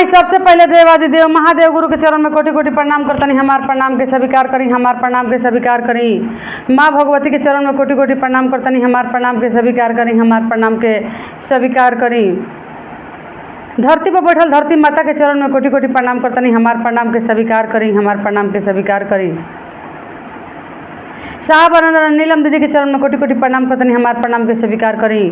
आई सबसे पहले देवादिदेव महादेव गुरु के चरण में कोटि कोटि प्रणाम करतनी। हमार प्रणाम के स्वीकार करी, हमार प्रणाम के स्वीकार करी। माँ भगवती के चरण में कोटि कोटि प्रणाम करतनी। हमार प्रणाम के स्वीकार करी, हमार प्रणाम के स्वीकार करी। धरती पर बैठल धरती माता के चरण में कोटि कोटि प्रणाम करतनी। हमार प्रणाम के स्वीकार करी, हमार प्रणाम के स्वीकार करी। साहब नीलम दीदी के चरण में कोटि कोटि प्रणाम करतनी। हमार प्रणाम के स्वीकार करी,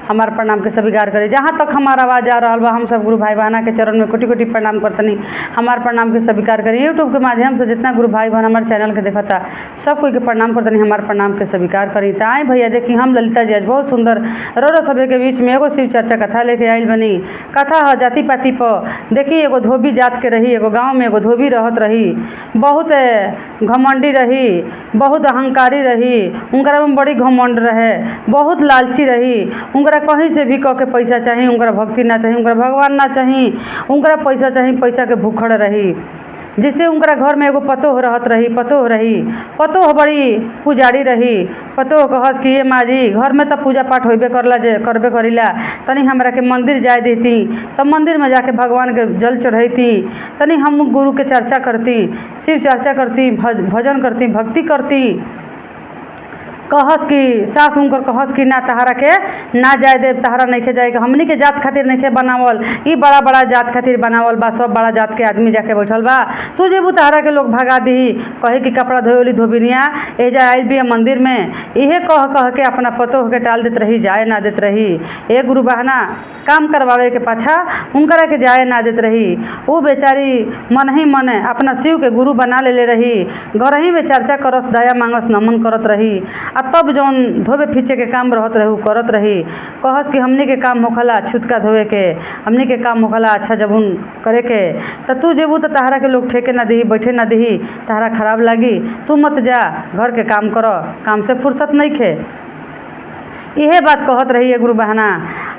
हमार प्रणाम के स्वीकार करी। जहाँ तक हमारा आवाज़ आ रहा बा हम सब गुरु भाई बहना के चरण में कोटि कोटि प्रणाम करतनी। हमार प्रणाम के स्वीकार करी। यूट्यूब के माध्यम से जितना गुरु भाई बहन हमारे चैनल के देखता सब कोई के प्रणाम करतनी। हमार प्रणाम के स्वीकार करी। तो आए भैया देखी हम ललिता जी आज बहुत सुंदर रो सभे के बीच में एगो शिव चर्चा कथा लेके आयल बनी। कथा है जाति पाति पर। देखी एगो धोबी जात के रही, एगो गाँव में एगो धोबी रहत रही, बहुत घमंडी रही, बहुत अहंकारी रही, उनका में बड़ी घमंड रहे, बहुत लालची रही। उनका कहीं से भी कह के पैसा चाहिए, उनका भक्ति ना चाहिए, उनका भगवान ना चाहिए, उनका पैसा चाहिए, पैसा के भूखड़ रही। जिससे उनका घर में एगो पतोह रहत रही, पतोह बड़ी पुजारी रही। पतोह कहस कि ये माँ जी घर में तो पूजा पाठ होबे करला जे करबे करीला, तनी हमरा के मंदिर जाए देती, तब मंदिर में जाके भगवान के जल चढ़ैती, तनी हम गुरु के चर्चा करती, शिव चर्चा करती, भजन करती, भक्ति करती। कहस कि सास उनकर कहस कि ना तहारा के ना जाए देव, तहारा नहीं खे जाए, हमनी के जात खातिर नहीं खे बनावल, ई बड़ा बड़ा जात खातिर बनावल बा, सब बड़ा जात के आदमी जाके बैठल बा, तू जेबू तहारा के लोग भगा दी। कहे कि कपड़ा धोली धोबिनिया एजा आयल भी मंदिर में, इहे कह के अपना पतोह के टाल देत रही, जाए ना देत रही। ए गुरु बहना काम करवावे के पाछा उनकरा के जाए ना देत रही। वो बेचारी मन ही मन अपना शिव के गुरु बना ले रही, घर ही में चर्चा करस, दया मांगस, नमन करत रही। तब जौन धोबे फीचे के काम रहत रही करत रही। कहस कि हमने के काम होखला छुटका धोवे के, हमने के काम होखला अच्छा जबुन करे के, तो तू जेबू तो तहारा के लोग ठेके ना दी, बैठे ना दी, तहारा खराब लगी, तू मत जा, घर के काम करो, काम से फुर्सत नहीं खे। इहे बात कहत रही है गुरु बहना।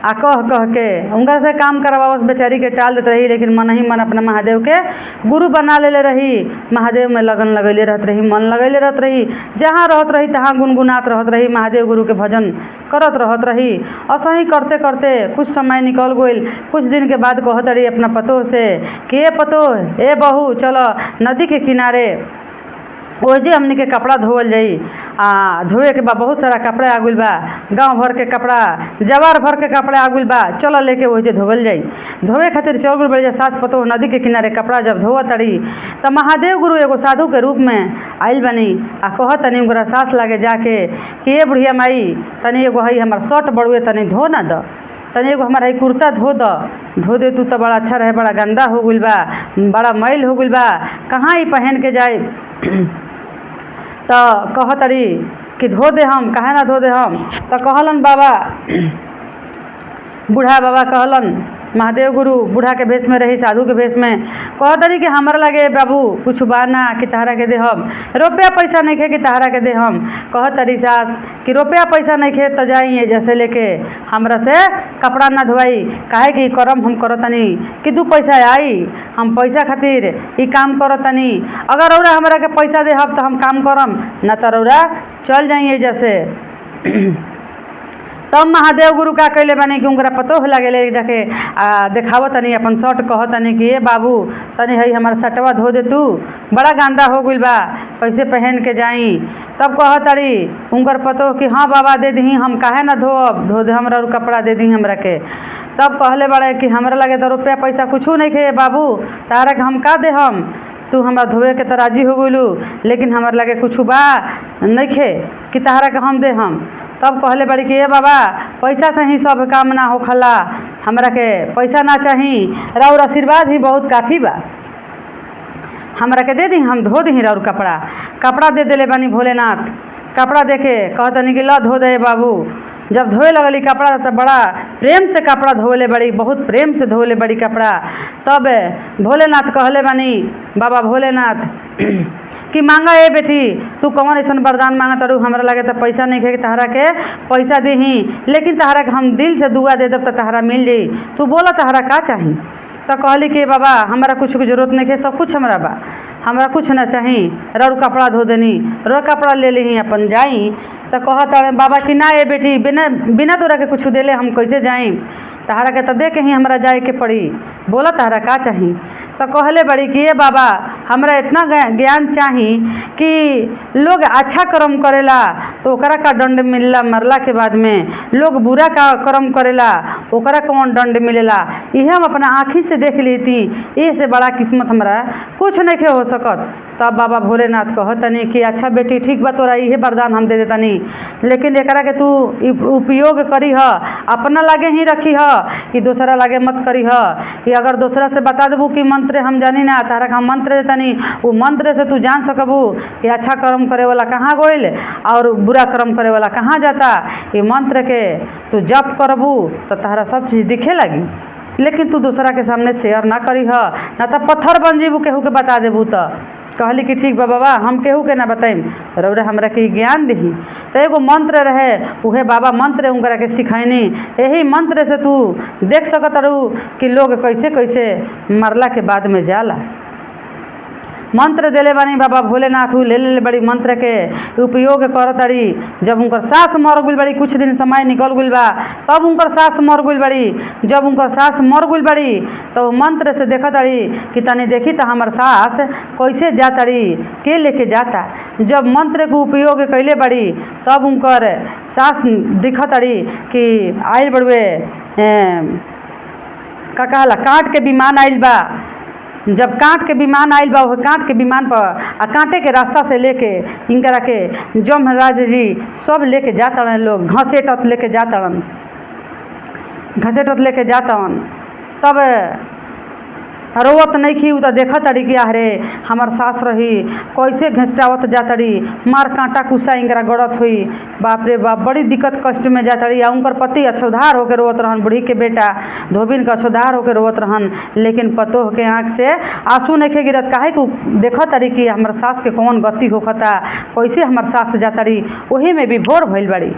आ कह के उनका से काम करवावस, बेचारी के टाल देते रही, लेकिन मन ही मन अपना महादेव के गुरु बना ले रही। महादेव में लगन लगैले रहत रही, मन लगैले रहत रही, जहाँ रहत रही तहाँ गुनगुनात रहत रही, महादेव गुरु के भजन करत रहत रही। असही करते करते कुछ समय निकल गइल। कुछ दिन के बाद कहत रही अपना पतोह से कि ए पतोह, ए बहू, चलो नदी के किनारे ओजे हमने के कपड़ा धोवल जाई। धोए के बा बहुत सारा कपड़ा आगुल बा, गांव भर के कपड़ा, जवार भर के कपड़ा आगुल बा, चलो लेके ओजे धोवल जाई। धोए खातिर चल गुल बड़ी सास पतोह नदी के किनारे कपड़ा जब धोवत तड़ी, तो महादेव गुरु एगो साधु के रूप में आइल बनी। कहत तनी उनका सास लागे जाके कि ए बुढ़िया माई, तनी एगो हई हमार शर्ट बड़ुए तनी धो ना द, तनी एगो हमारा कुर्ता धो दे तू तो बड़ा अच्छा रहे, बड़ा गंदा हो गइल बा, बड़ा मैल हो गइल बा, कहाँ ही पहन के जाए। तो कहतरी कि धो दे हम, काहे ना धो दे हम। तो कहलन बाबा, बूढ़ा बाबा कहलन, महादेव गुरु बूढ़ा के भेष में रही, साधु के भेष में, कहतरी कि हमरा लगे बाबू कुछ बाना कि तहरा के दे हम, रुपया पैसा नहीं खे कि तहरा के दे हम। कहतरी सास कि रुपया पैसा नहीं खे तो जाइए जैसे लेके हमरा से कपड़ा ना धोवाई, काहे कि करम हम करतनी कि दू पैसा आई, हम पैसा खातिर ई काम करतनी। अगर रौरा हमरा के पैसा दे हम तो हम काम करम, ना तो रौरा चल जाइए जैसे। तब महादेव गुरु का कैले बने कि उनका पतोह लगे जाके देखाव तनी अपन शर्ट, कह तनी कि ए बाबू तनी हई हमारा शर्टवा धो दे, तू बड़ा गंदा हो गइल बा, कैसे पहन के जाई। तब कह तारी उनकर पतोह कि हाँ बाबा दे दी, हम काहे ना धो दे हमरा और कपड़ा दे दी हमरा के। तब कहले बड़े कि हमरा लगे तो रुपया पैसा कुछ नहीं खे बाबू, तारा के हम का दे हम, तू हमरा धोए के तो राजी हो गइलू, लेकिन हमार लगे कुछ बा नहीं खे कि तहरा के हम दे हम। तब कहले बड़ी कि ए बाबा पैसा से ही सब काम ना होखला, हमरा के पैसा ना चाही, राउर आशीर्वाद ही बहुत काफ़ी बा, हमरा के दे दी, हम धो दी राउर कपड़ा दे देले बानी भोलेनाथ। कपड़ा दे के कहतनी कि ला धो दे बाबू। जब धोए लगली कपड़ा तो बड़ा प्रेम से कपड़ा धोले बड़ी, बहुत प्रेम से धोले बड़ी कपड़ा। तब भोलेनाथ कहले बानी, बाबा भोलेनाथ कि मांगा ए बेटी, तू कौन ऐसा वरदान मांगा तरू, हमरा लगे तो पैसा नहीं खे तहरा के पैसा दी, लेकिन तहरा के हम दिल से दुआ दे दब तो तहरा मिल जाई, तू बोला तहरा का चाही। तो कहली कि बाबा हमारा कुछ की जरूरत नहीं है, सब कुछ हमरा बा, हमरा कुछ ना चाही, रौर कपड़ा धो देनी, रौर कपड़ा ले ली अपन जाई। तो कहता बाबा कि ना ए बेटी, बिना तोरा के कुछ देले हम कैसे जाई। तहरा के तो दे के ही हमरा जाए के पड़ी, बोला तहरा का चाही। तो कहले बड़ी कि ये बाबा हमरा इतना ज्ञान चाही कि लोग अच्छा कर्म करेला तो ओकरा का दंड मिलेला, मरला के बाद में लोग बुरा का कर्म करेला ओकरा कौन दंड मिलेला, यह हम अपना आँखी से देख लेती, ये से बड़ा किस्मत हमरा कुछ नहीं हो सकत। तब बाबा भोलेनाथ कहतनी कि अच्छा बेटी ठीक बा, तोरा इहे वरदान हम दे देतनी, लेकिन एकरा के तू उपयोग करी ह, अपना लागे ही रखी ह कि दूसरा लागे मत करी ह। कि अगर दूसरा से बता देबू कि मंत्र हम जानी ना, तारा का हम मंत्र देतनी, वो मंत्र से तू जान सकबू कि अच्छा कर्म करे वाला कहाँ गइल और बुरा कर्म करे वाला कहाँ जाता। ये मंत्र के तू जप करबू तो तारा सब चीज़ दिखे लगी, लेकिन तू दूसरा के सामने शेयर ना करी ह, ना तो पत्थर बन जेबू केहू के बता देबू। तो कहली कि ठीक बा बाबा हम केहू के ना बताइम, रौरा हमरा के ज्ञान दही। तो एगो मंत्र रहे, उहे बाबा मंत्र उनकरा के सिखैनी, यही मंत्र से तू देख सकत रहू कि लोग कैसे कैसे मरला के बाद में जाला। मंत्र देले बानी बाबा भोलेनाथ, ले ले बड़ी मंत्र के उपयोग करतड़ी। जब उनकर सास मर गइल बड़ी, कुछ दिन समय निकल गइल बा, तब उनकर सास मर गइल बड़ी। जब उनकर सास मर गइल बड़ी तो मंत्र से देखतड़ी कि तनी देखी तो हमार सास कैसे जातड़ी, के लेके जाता। जब मंत्र के उपयोग कैले बड़ी तब उनकर सास दिखतड़ी कि आइल बड़ुए का कहला कांट के विमान आइल बा। जब कांट के विमान आइल बा, वह कांट के विमान पर आ कांटे के रास्ता से लेके इनकरा के जमराज जी सब लेके जातड़न, लोग घसेटत लेके जातड़न, घसेटत लेके जातवन। तब रोवत नहीं खी, तो देखत अड़ी कि अरे हमार सास रही कैसे घसटावत जातड़ी, मार कांटा कुसा इनकरा गड़त हुई, बाप रे बाप बड़ी दिक्कत कष्ट में जातड़ी। आ उनकर पति अछोधार होकर रोवत रहन, बूढ़ी के बेटा धोबिन का अछोधार होकर रोवत रहन, लेकिन पतोह के आँख से आंसू नहीं गिरत। काहे को देखत अड़ी कि हमार सास के कौन गति होखता, कैसे हमार सास जातड़ी, वही में भी भोर भइल बड़ी।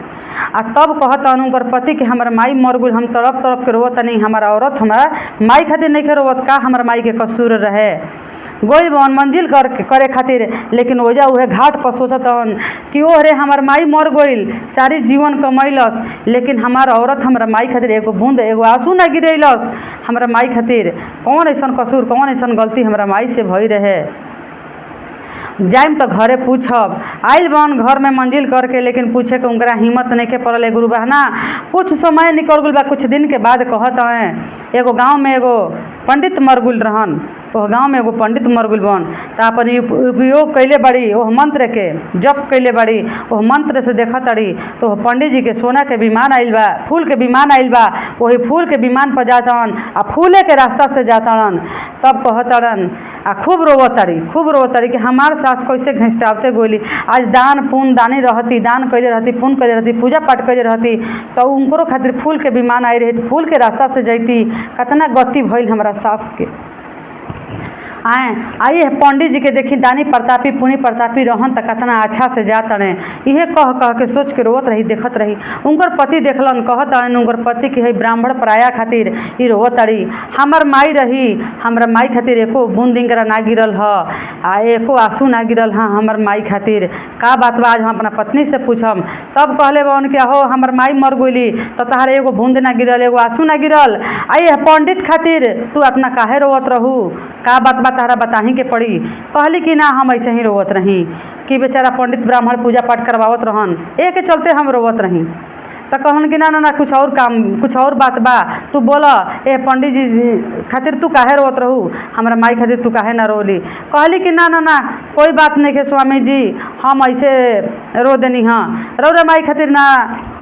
आ तब कहतन उनकर पति कि हमार माई मर गइल, हम तड़प तड़प के रोवत नहीं, हमारा औरत हमारा माई खातिर नहीं के रोवत, का हमार माई के कसूर रहे। गोइल बन मंजिल करे खातिर, लेकिन ओजा उहे घाट पर सोचतन कि ओ रे हमार माई मर गइल, सारी जीवन कमैलस, लेकिन हमार औरत हमारा माई खातिर एगो बूंद एगो आंसू ना गिरैलस। हमारा माई खातिर कौन ऐसन कसूर, कौन ऐसन गलती हमारा माई से भई रहे। जाइम तो घरे पूछब। आइल बन घर में मंजिल करके, लेकिन पूछे के उनकरा हिम्मत नहीं के पड़ल। गुरु बहना कुछ समय निकल गइल बा, कुछ दिन के बाद कहत हमें एगो गांव में एगो पंडित मर गइल रहन, वह गांव में एगो पंडित मर गइल बन। तो अपन उपयोग कैले बड़ी, वह मंत्र के जप कैले बड़ी, वह मंत्र से देखत अड़ी तो पंडित जी के सोना के विमान आइल बा, फूल के विमान आइल बा, वही फूल के विमान पर जातन आ फूले के रास्ता से जातन। तब कहतरन आ खूब रोवतड़ी कि हमार सास कैसे घिसटावते गोली, आज दान पुण्य दानी रहती, दान कैले रहती, पुण्य कैले रहती, पूजा पाठ कैले रहती, तो उनको खातिर फूल के विमान आई रही, फूल के रास्ता से जैती, कितना गति भइल हमारा सास के। आइए पंडित जी के देखी दानी प्रतापी पुण्य प्रतापी रहन त कितना अच्छा से जात रहे। इहे कह के सोच के रोवत रही, देखत रही। उनकर पति देखलन, कहत उनकर पति की है ब्राह्मण पराया खातिर ई रोवत अड़ी, हमार माई रही, हमारा माई खातिर एको बूंद इनकरा ना गिरल ह, आ एको आंसू ना गिरल हाँ हमार माई खातिर। का बात बा आज हम अपना पत्नी से पूछम। तब कहले बन कि हो हमार माई मर गइली तो तहार एगो बूंद ना गिरल, एगो आंसू ना गिरल, आइए पंडित खातिर तू अपना काहे रोवत रहू, का बात बा तहरा बताही के पड़ी। कहली कि ना हम ऐसे ही रोवत रही कि बेचारा पंडित ब्राह्मण पूजा पाठ करवावत रहन, एक चलते हम रोवत रही। तो कहन कि ना ना ना कुछ और काम, कुछ और बात बा, तू बोला ए पंडित जी खातिर तू काहे रोवत रहू, हमारा माई खातिर तू काहे ना रोली। कहली कि ना ना ना कोई बात नहीं है स्वामी जी, हम ऐसे रो देनी हाँ, रौरा माई खातिर ना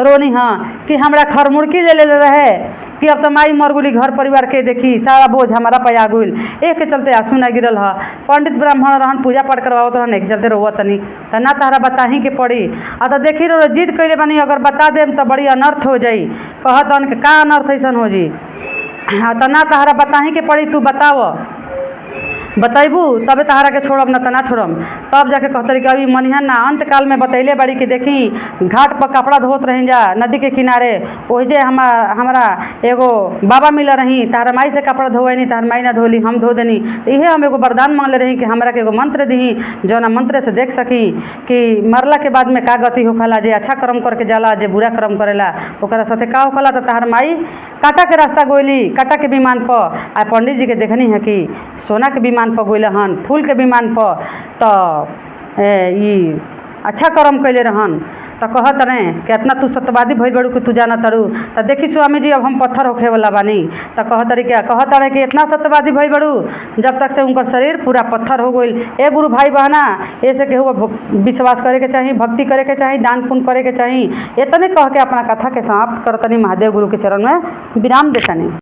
रोनी हाँ कि हमरा खरमुड़की ले रहे कि अब तो माई मर गुली, घर परिवार के देखी सारा बोझ हमारा पे आ गइल, एक के चलते आंसू ना गिरल ह। पंडित ब्राह्मण रहन पूजा पाठ करवावत रहन, एक चलते रोवत तनी त ना तहरा बताही के पड़ी। आ तो देखी रो जिद कैले बनी, अगर बता देम तो बड़ी अनर्थ हो जाई। कहतन कि का अनर्थ ऐसन हो जी, हाँ तो ना तहरा बताही के पड़ी, तू बताव। बतैबू तबे तहरा के छोड़ब न त ना छोड़म। तब जाके कहतरी कि अभी मनिहन ना अंत काल में बतैले बड़ी कि देखी घाट पर कपड़ा धोत रही जा नदी के किनारे, ओहिजे हमारा एगो बाबा मिल रही, तहरा माई से कपड़ा धोवनी, तहर माई ना धोली, हम धो देनी। इहे हम एगो वरदान मांगले रही कि हमरा के एगो मंत्र दी जौना मंत्र से देख सकी कि मरला के बाद में का गति होखला, जे अच्छा कर्म करके जाला, जे बुरा कर्म करेला ओकरा साथे का होखला। तो तहर माई काटा के रास्ता गोइली, काटा के विमान पर, आ पंडित जी के देखनी है कि सोना के विमान पर गोइल हन, फूल के विमान पर, तो ई अच्छा कर्म कैले रहन। तो कहत रहे कि इतना तू सत्यवादी भइल बड़ू कि तू जाना तड़ू। तो देखी स्वामी जी अब हम पत्थर होखे वाला बानी। तो कहत रहे कि इतना सत्यवादी भइल बड़ू जब तक से उनकर शरीर पूरा पत्थर हो गइल। ए गुरु भाई बहना, ऐसे केहू विश्वास करे के चाही, भक्ति करे के चाही, दान पुण्य करे के चाही। इतने कह के अपना कथा के समाप्त करतनी। महादेव गुरु के चरण में विराम देतनी।